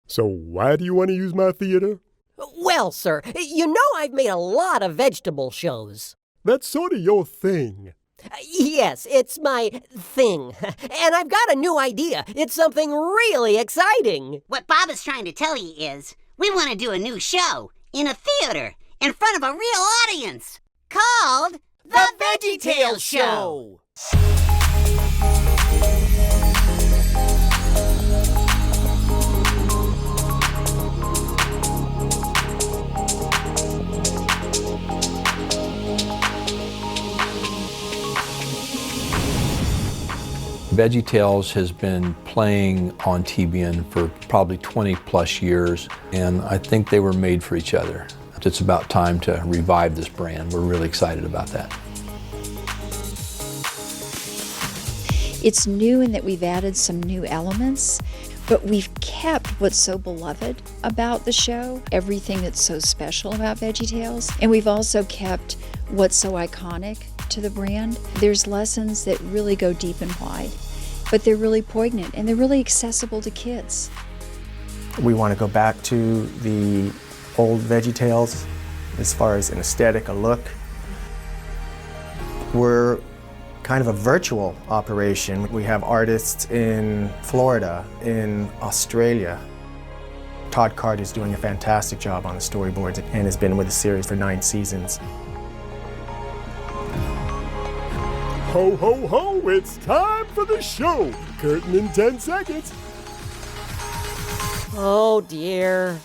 So why do you want to use my theater? Well, sir, you know I've made a lot of vegetable shows. That's sort of your thing. Yes, it's my thing. And I've got a new idea. It's something really exciting. What Bob is trying to tell you is, we want to do a new show in a theater in front of a real audience called The VeggieTales Show. VeggieTales has been playing on TBN for probably 20 plus years, and I think they were made for each other. It's about time to revive this brand. We're really excited about that. It's new in that we've added some new elements, but we've kept what's so beloved about the show, everything that's so special about VeggieTales, and we've also kept what's so iconic to the brand. There's lessons that really go deep and wide, but they're really poignant and they're really accessible to kids. We want to go back to the old VeggieTales as far as an aesthetic, a look. We're kind of a virtual operation. We have artists in Florida, in Australia. Todd Card is doing a fantastic job on the storyboards and has been with the series for 9 seasons. Ho, ho, ho, it's time for the show. Curtain in 10 seconds. Oh, dear.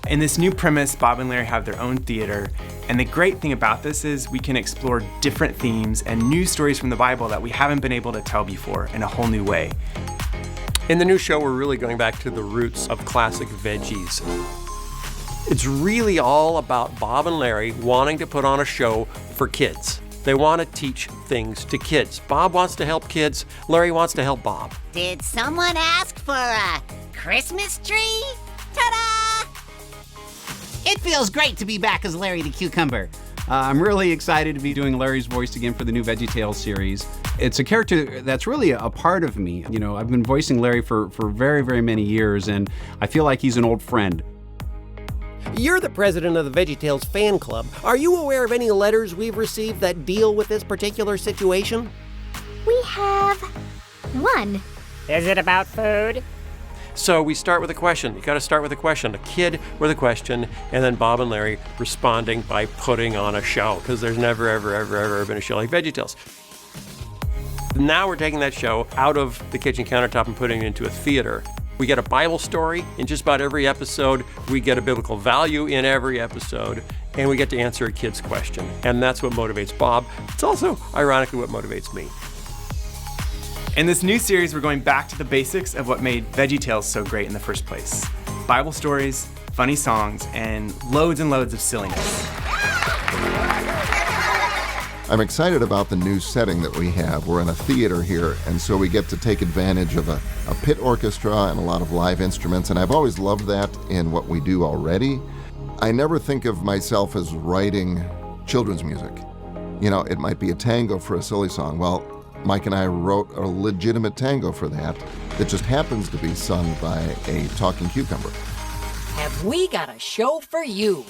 In this new premise, Bob and Larry have their own theater, and the great thing about this is we can explore different themes and new stories from the Bible that we haven't been able to tell before in a whole new way. In the new show, we're really going back to the roots of classic veggies. It's really all about Bob and Larry wanting to put on a show for kids. They want to teach things to kids. Bob wants to help kids. Larry wants to help Bob. Did someone ask for a Christmas tree? Ta-da! It feels great to be back as Larry the Cucumber. I'm really excited to be doing Larry's voice again for the new VeggieTales series. It's a character that's really a part of me. You know, I've been voicing Larry for very, very many years, and I feel like he's an old friend. You're the president of the VeggieTales fan club. Are you aware of any letters we've received that deal with this particular situation? We have one. Is it about food? So we start with a question. You got to start with a question. A kid with a question, and then Bob and Larry responding by putting on a show, because there's never, ever been a show like VeggieTales. Now we're taking that show out of the kitchen countertop and putting it into a theater. We get a Bible story in just about every episode. We get a biblical value in every episode, and we get to answer a kid's question. And that's what motivates Bob. It's also, ironically, what motivates me. In this new series, we're going back to the basics of what made VeggieTales so great in the first place. Bible stories, funny songs, and loads of silliness. I'm excited about the new setting that we have. We're in a theater here, and so we get to take advantage of a pit orchestra and a lot of live instruments, and I've always loved that in what we do already. I never think of myself as writing children's music. You know, it might be a tango for a silly song. Well, Mike and I wrote a legitimate tango for that just happens to be sung by a talking cucumber. Have we got a show for you?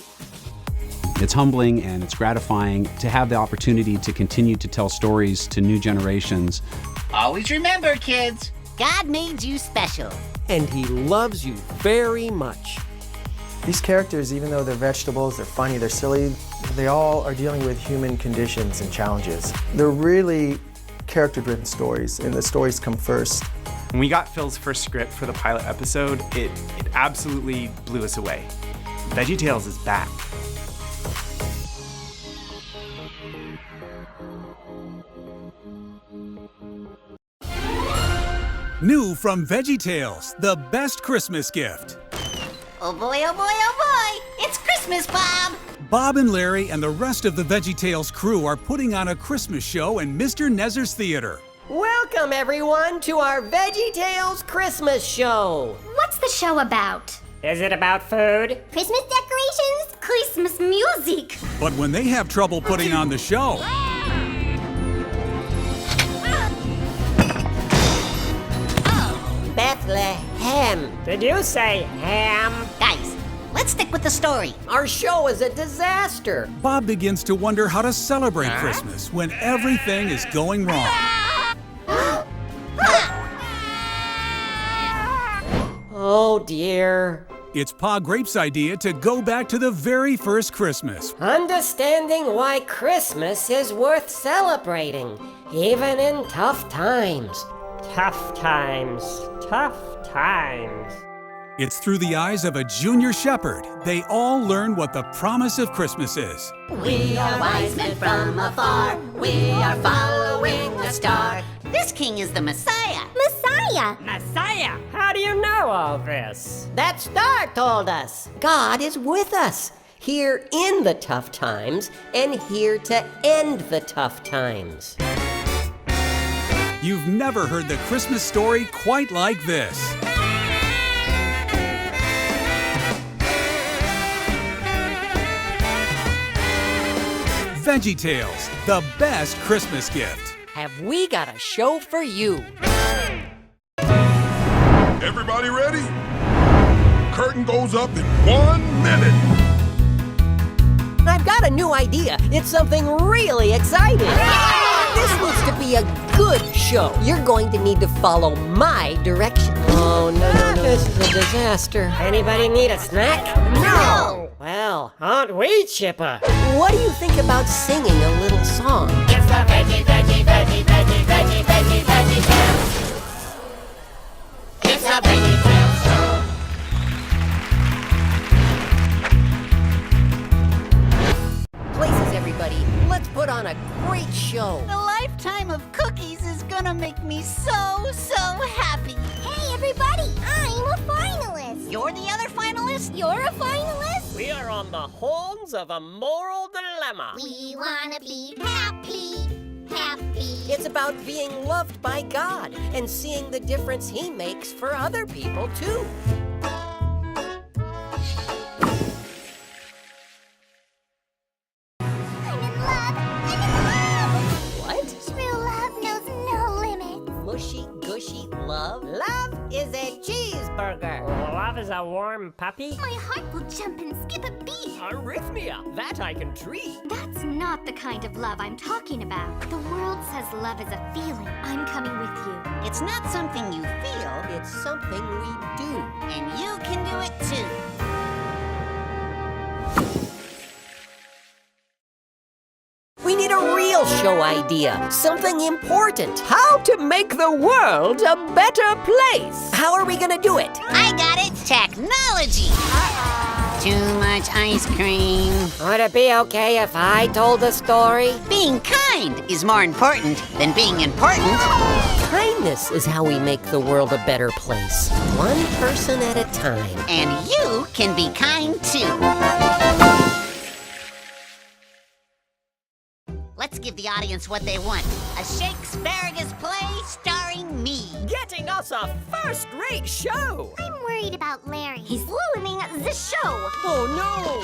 It's humbling and it's gratifying to have the opportunity to continue to tell stories to new generations. Always remember, kids, God made you special. And He loves you very much. These characters, even though they're vegetables, they're funny, they're silly, they all are dealing with human conditions and challenges. They're really character-driven stories, and the stories come first. When we got Phil's first script for the pilot episode, it absolutely blew us away. VeggieTales is back. New from VeggieTales, the best Christmas gift. Oh boy, oh boy, oh boy! It's Christmas, Bob! Bob and Larry and the rest of the VeggieTales crew are putting on a Christmas show in Mr. Nezer's theater. Welcome, everyone, to our VeggieTales Christmas show. What's the show about? Is it about food? Christmas decorations? Christmas music? But when they have trouble putting on the show, Bethlehem. Did you say ham? Guys, let's stick with the story. Our show is a disaster. Bob begins to wonder how to celebrate Christmas when everything is going wrong. Oh dear. It's Pa Grape's idea to go back to the very first Christmas. Understanding why Christmas is worth celebrating, even in tough times. Tough times. Tough times. It's through the eyes of a junior shepherd. They all learn what the promise of Christmas is. We are wise men from afar. We are following the star. This king is the Messiah. Messiah! Messiah! How do you know all this? That star told us. God is with us, here in the tough times and here to end the tough times. You've never heard the Christmas story quite like this. VeggieTales, the best Christmas gift. Have we got a show for you? Everybody ready? Curtain goes up in 1 minute. I've got a new idea. It's something really exciting. This needs to be a good show. You're going to need to follow my direction. Oh, no. This is a disaster. Anybody need a snack? No! Well, aren't we, Chipper? What do you think about singing a little song? It's the veggie tales. It's a VeggieTales show. Places, everybody. Let's put on a great show. A lifetime of cookies is gonna make me so happy. Hey, everybody! I'm a finalist! You're the other finalist? You're a finalist? We are on the horns of a moral dilemma. We wanna be happy. It's about being loved by God and seeing the difference He makes for other people, too. I'm in love! What? True love knows no limits. Mushy, gushy love? Love is a cheeseburger. Love is a warm puppy. My heart will jump and skip a beat. Arrhythmia, that I can treat. That's not the kind of love I'm talking about. The world says love is a feeling. I'm coming with you. It's not something you feel, It's something we do. and you can do it too. We need a real show idea, something important. How to make the world a better place. How are we gonna do it? I got it! Technology! Too much ice cream. Would it be okay if I told the story? Being kind is more important than being important. Kindness is how we make the world a better place, one person at a time. And you can be kind too. Let's give the audience what they want. A ShakeSparagus play starring me. Getting us a first-rate show. I'm worried about Larry. He's ruining the show. Oh no!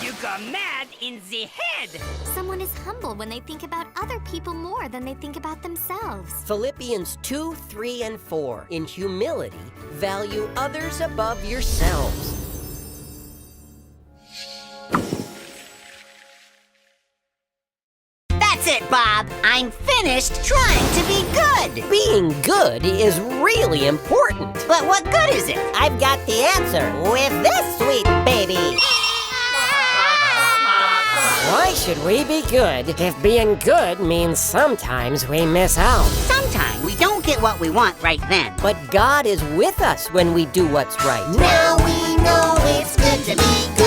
You got mad in the head. Someone is humble when they think about other people more than they think about themselves. Philippians 2, 3, and 4. In humility, value others above yourselves. That's it, Bob. I'm finished trying to be good. Being good is really important. But what good is it? I've got the answer with this sweet baby. Why should we be good if being good means sometimes we miss out? Sometimes we don't get what we want right then. But God is with us when we do what's right. Now we know it's good to be good.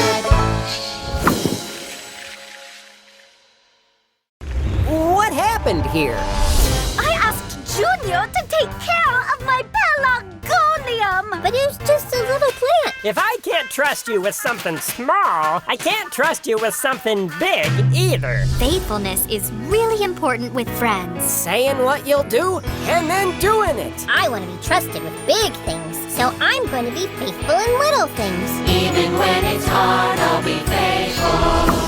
What happened here? I asked Junior to take care of my pelargonium, but it was just a little plant. If I can't trust you with something small, I can't trust you with something big either. Faithfulness is really important with friends. Saying what you'll do and then doing it. I want to be trusted with big things, so I'm going to be faithful in little things. Even when it's hard, I'll be faithful.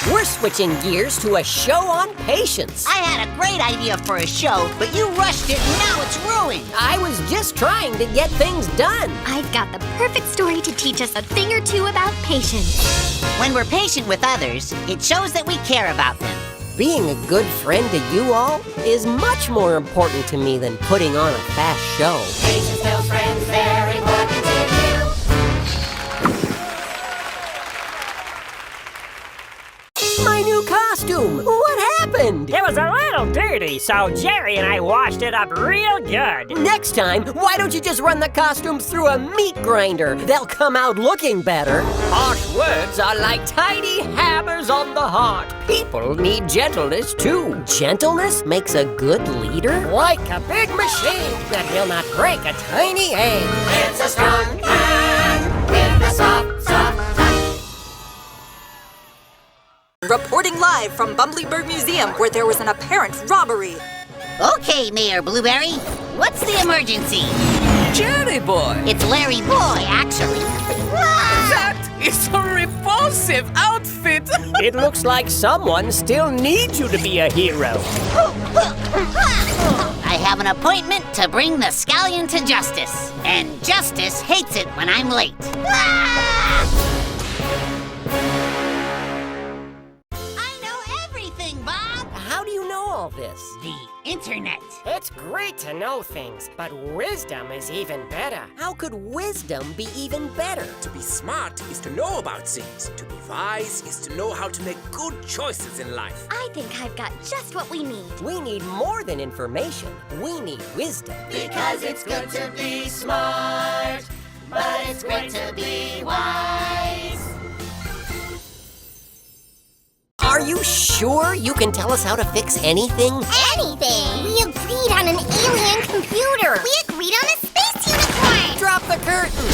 We're switching gears to a show on patience. I had a great idea for a show, but you rushed it and now it's ruined. doing? I was just trying to get things done. I've got the perfect story to teach us a thing or two about patience. When we're patient with others, it shows that we care about them. Being a good friend to you all is much more important to me than putting on a fast show. Patience tells friends they're important to you. My new costume! What happened? It was a little dirty, so Jerry and I washed it up real good. Next time, why don't you just run the costumes through a meat grinder? They'll come out looking better. Harsh words are like tiny hammers on the heart. People need gentleness too. Gentleness makes a good leader. Like a big machine that will not break a tiny egg. It's a strong hand with a soft, soft touch. Reporting live from Bumbleberg Museum, where there was an apparent robbery. Okay, Mayor Blueberry, what's the emergency? Jerry Boy! It's LarryBoy, actually. That is a repulsive outfit! It looks like someone still needs you to be a hero. I have an appointment to bring the scallion to justice, and justice hates it when I'm late. How do you know all this? The internet. It's great to know things, but wisdom is even better. How could wisdom be even better? To be smart is to know about things. To be wise is to know how to make good choices in life. I think I've got just what we need. We need more than information. We need wisdom. Because it's good to be smart, but it's great to be wise. Are you sure you can tell us how to fix anything? Anything! We agreed on an alien computer! We agreed on a space unicorn! Drop the curtain!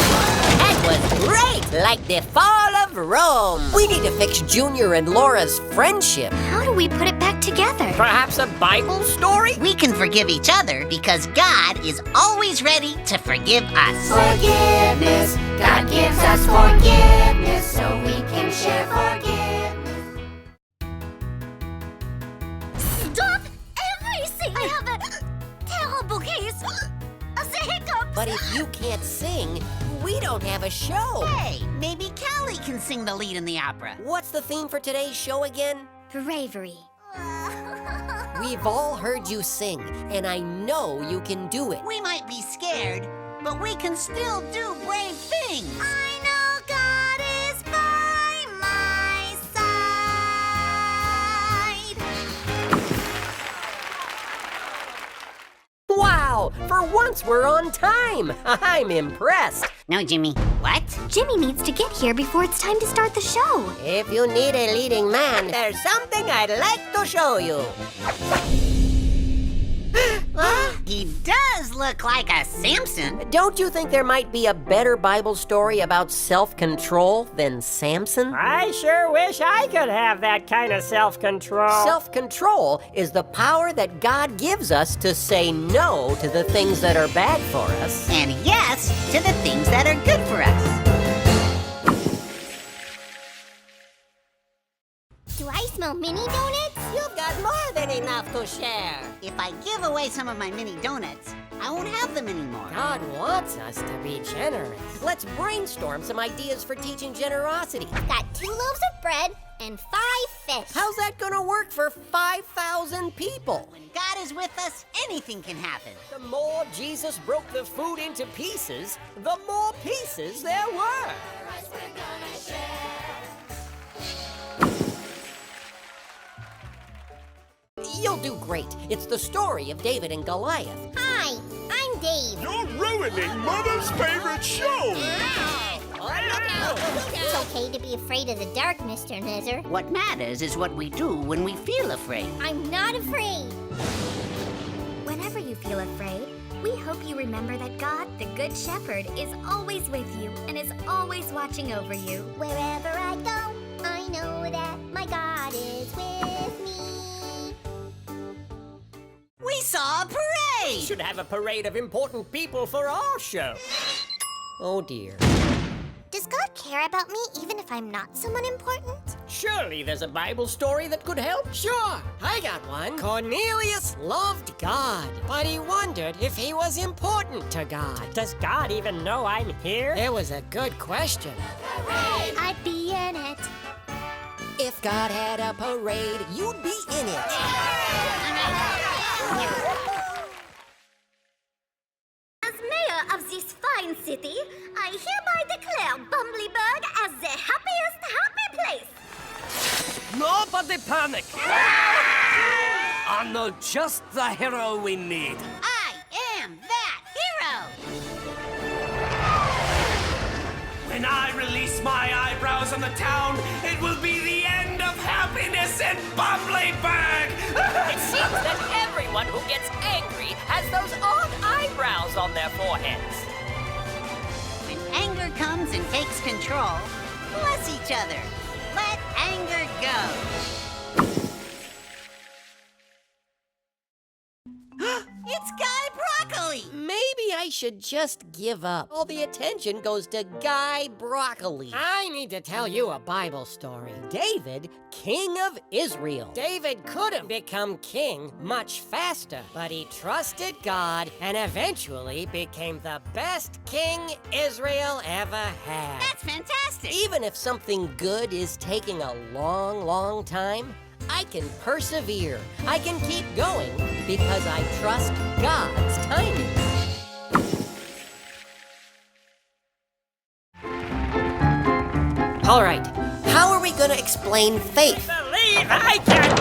That was great! Like the fall of Rome! We need to fix Junior and Laura's friendship. How do we put it back together? Perhaps a Bible story? We can forgive each other because God is always ready to forgive us. Forgiveness. God gives us forgiveness so we can share forgiveness. Stop everything! I have a terrible case of the hiccups! But if you can't sing, we don't have a show. Hey, maybe Callie can sing the lead in the opera. What's the theme for today's show again? Bravery. We've all heard you sing, and I know you can do it. We might be scared, but we can still do brave things. I know God is by my side. Wow! For once we're on time! I'm impressed. No, Jimmy. What? Jimmy needs to get here before it's time to start the show. If you need a leading man, there's something I'd like to show you. He does look like a Samson. Don't you think there might be a better Bible story about self-control than Samson? I sure wish I could have that kind of self-control. Self-control is the power that God gives us to say no to the things that are bad for us. And yes to the things that are good for us. Do I smell mini donuts? You've got more than enough to share. If I give away some of my mini donuts, I won't have them anymore. God wants us to be generous. Let's brainstorm some ideas for teaching generosity. I've got 2 loaves of bread and 5 fish. How's that gonna work for 5,000 people? When God is with us, anything can happen. The more Jesus broke the food into pieces, the more pieces there were. You'll do great. It's the story of David and Goliath. Hi, I'm Dave. You're ruining Mother's favorite show! It's okay to be afraid of the dark, Mr. Nizzer. What matters is what we do when we feel afraid. I'm not afraid. Whenever you feel afraid, we hope you remember that God, the Good Shepherd, is always with you and is always watching over you. Wherever I go, I know that my God is with me. We saw a parade! We should have a parade of important people for our show. Oh dear. Does God care about me even if I'm not someone important? Surely there's a Bible story that could help. Sure, I got one. Cornelius loved God, but he wondered if he was important to God. Does God even know I'm here? It was a good question. I'd be in it. If God had a parade, you'd be in it. As mayor of this fine city, I hereby declare Bumbleberg as the happiest happy place. Nobody panic! I know just the hero we need. I am that hero! When I release my eyebrows on the town, it will be the end of happiness in Bumbleberg! It seems that everyone who gets angry has those odd eyebrows on their foreheads. When anger comes and takes control, bless each other. Let anger go. It's Guy Broccoli! Maybe I should just give up. All the attention goes to Guy Broccoli. I need to tell you a Bible story. David, king of Israel. David could have become king much faster, but he trusted God and eventually became the best king Israel ever had. That's fantastic! Even if something good is taking a long, long time, I can persevere. I can keep going because I trust God's timing. All right, how are we going to explain faith? Believe I can.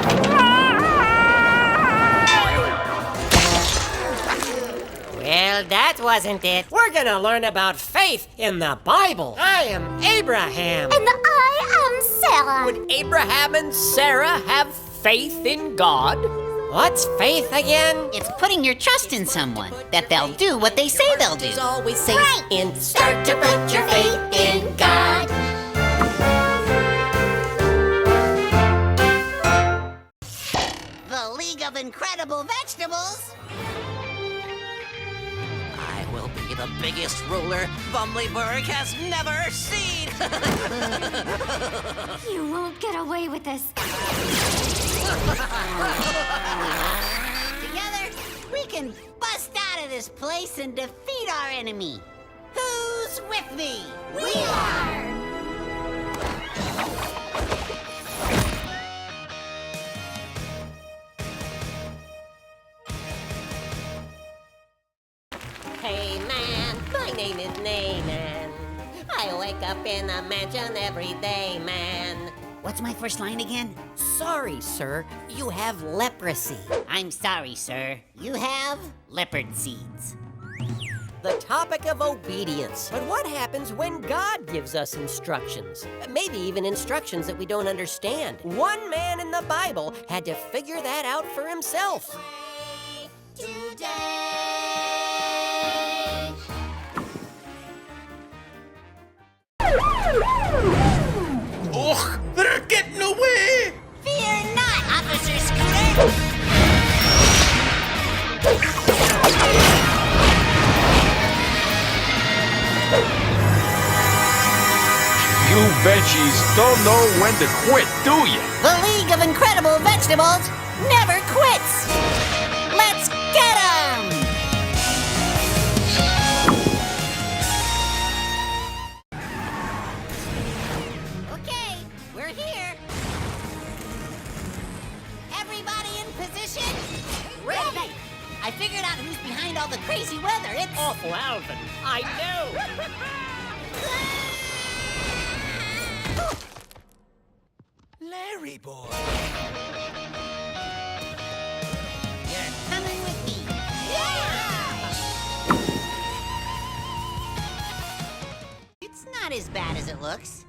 Well, that wasn't it. We're going to learn about faith in the Bible. I am Abraham. And I am Sarah. Would Abraham and Sarah have faith in God? What's faith again? It's putting your trust in someone, that they'll do what they say they'll do. It's always safe Right. in start to put your faith in God. The League of Incredible Vegetables. I will be the biggest ruler Bumbleberg has never seen. You won't get away with this. Together, we can bust out of this place and defeat our enemy. Who's with me? We are! Hey man, my name is Naaman. I wake up in a mansion every day, man. What's my first line again? Sorry, sir, you have leprosy. I'm sorry, sir. You have leopard seeds. The topic of obedience. But what happens when God gives us instructions? Maybe even instructions that we don't understand. One man in the Bible had to figure that out for himself. Today. Ugh, they're getting away! Fear not, Officer Scooter! You veggies don't know when to quit, do you? The League of Incredible Vegetables never quits! Let's get 'em! Okay, we're here. Everybody in position? Ready! I figured out who's behind all the crazy weather. It's Awful Alvin. I know. LarryBoy. You're coming with me. It's not as bad as it looks.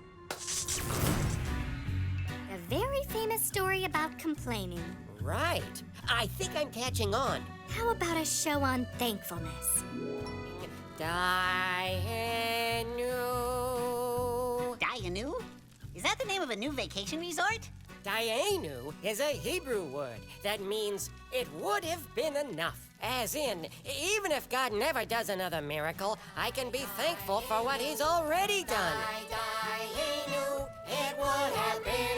A very famous story about complaining. Right. I think I'm catching on. How about a show on thankfulness? Dayenu. Dayenu? Is that the name of a new vacation resort? Dayenu is a Hebrew word that means it would have been enough. As in, even if God never does another miracle, I can be thankful for what he's already done. Dayenu, it would have been